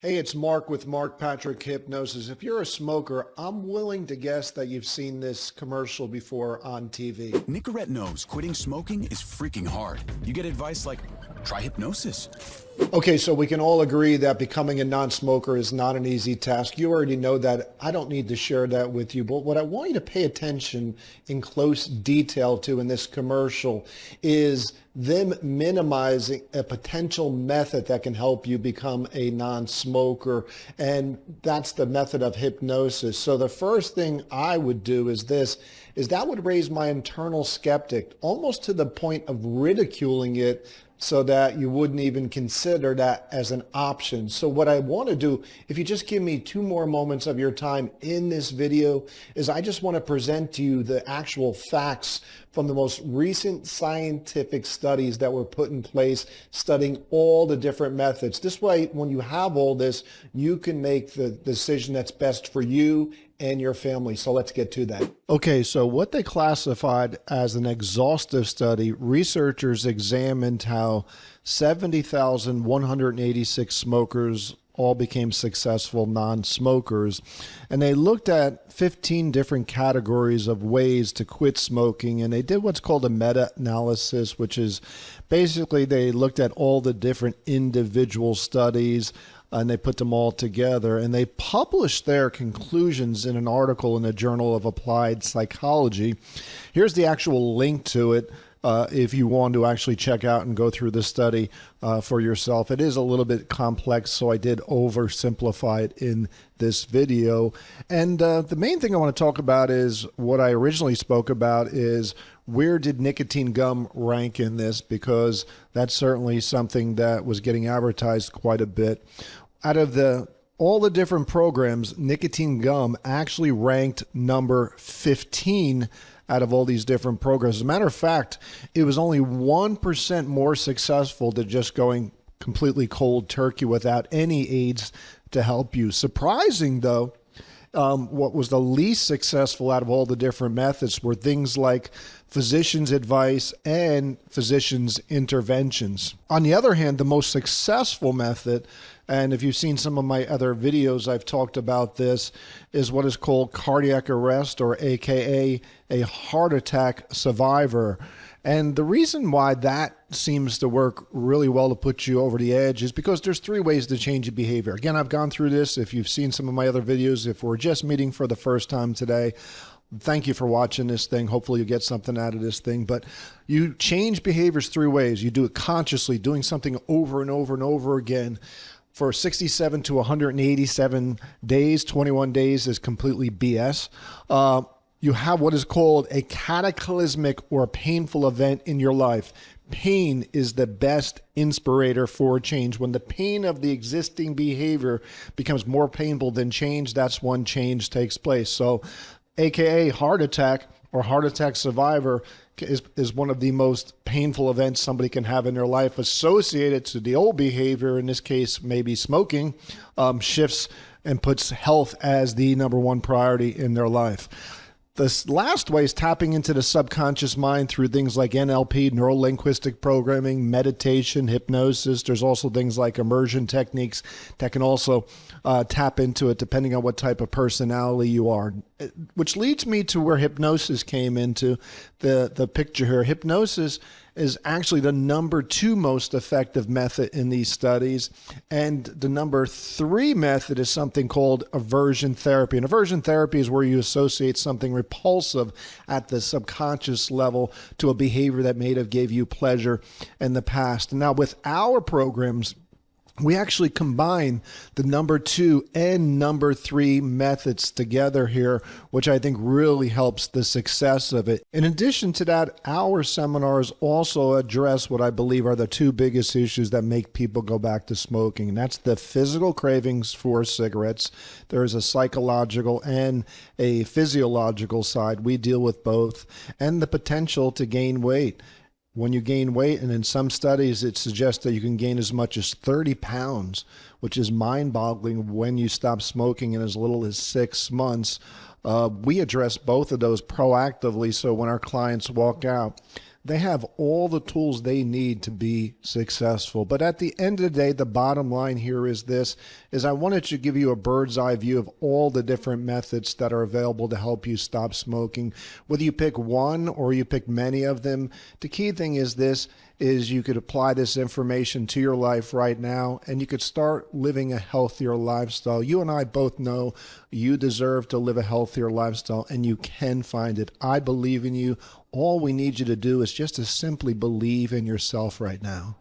Hey, it's Mark with Mark Patrick Hypnosis. If you're a smoker, I'm willing to guess that you've seen this commercial before on TV. Nicorette knows quitting smoking is freaking hard. You get advice like, try hypnosis. Okay, so we can all agree that becoming a non-smoker is not an easy task. You already know that. I don't need to share that with you. But what I want you to pay attention in close detail to in this commercial is them minimizing a potential method that can help you become a non-smoker. And that's the method of hypnosis. So the first thing I would do is that would raise my internal skeptic almost to the point of ridiculing it, so that you wouldn't even consider that as an option. So what I want to do, if you just give me 2 more moments of your time in this video, is I just want to present to you the actual facts from the most recent scientific studies that were put in place studying all the different methods. This way, when you have all this, you can make the decision that's best for you and your family. So let's get to that. Okay, so what they classified as an exhaustive study, researchers examined how 70,186 smokers all became successful non-smokers. And they looked at 15 different categories of ways to quit smoking. And they did what's called a meta-analysis, which is basically they looked at all the different individual studies and they put them all together, and they published their conclusions in an article in the Journal of Applied Psychology. Here's the actual link to it if you want to actually check out and go through the study for yourself. It is a little bit complex, so I did oversimplify it in this video. And the main thing I want to talk about is what I originally spoke about is where did nicotine gum rank in this, because that's certainly something that was getting advertised quite a bit. Out of all the different programs, nicotine gum actually ranked number 15 out of all these different programs. As a matter of fact, it was only 1% more successful than just going completely cold turkey without any aids to help you. Surprising though, what was the least successful out of all the different methods were things like physician's advice and physician's interventions. On the other hand, the most successful method, and if you've seen some of my other videos, I've talked about this, is what is called cardiac arrest, or AKA a heart attack survivor. And the reason why that seems to work really well to put you over the edge is because there's 3 ways to change your behavior. Again, I've gone through this. If you've seen some of my other videos, if we're just meeting for the first time today, thank you for watching this thing. Hopefully you get something out of this thing. But you change behaviors 3 ways. You do it consciously, doing something over and over and over again. For 67 to 187 days, 21 days is completely BS. You have what is called a cataclysmic or painful event in your life. Pain is the best inspirator for change. When the pain of the existing behavior becomes more painful than change, that's when change takes place. So, AKA heart attack or heart attack survivor is one of the most painful events somebody can have in their life associated to the old behavior, in this case maybe smoking, shifts and puts health as the #1 priority in their life. This last way is tapping into the subconscious mind through things like NLP, neuro-linguistic programming, meditation, hypnosis. There's also things like immersion techniques that can also tap into it depending on what type of personality you are. Which leads me to where hypnosis came into the picture here. Hypnosis is actually the #2 most effective method in these studies. And the #3 method is something called aversion therapy. And aversion therapy is where you associate something repulsive at the subconscious level to a behavior that may have gave you pleasure in the past. Now with our programs, we actually combine the #2 and #3 methods together here, which I think really helps the success of it. In addition to that, our seminars also address what I believe are the 2 biggest issues that make people go back to smoking. And that's the physical cravings for cigarettes. There is a psychological and a physiological side. We deal with both. And the potential to gain weight. When you gain weight, and in some studies it suggests that you can gain as much as 30 pounds, which is mind-boggling when you stop smoking in as little as 6 months. We address both of those proactively, so when our clients walk out, They have all the tools they need to be successful. But at the end of the day, the bottom line here is this, is I wanted to give you a bird's eye view of all the different methods that are available to help you stop smoking. Whether you pick one or you pick many of them, the key thing is this, is you could apply this information to your life right now and you could start living a healthier lifestyle. You and I both know you deserve to live a healthier lifestyle and you can find it. I believe in you. All we need you to do is just to simply believe in yourself right now.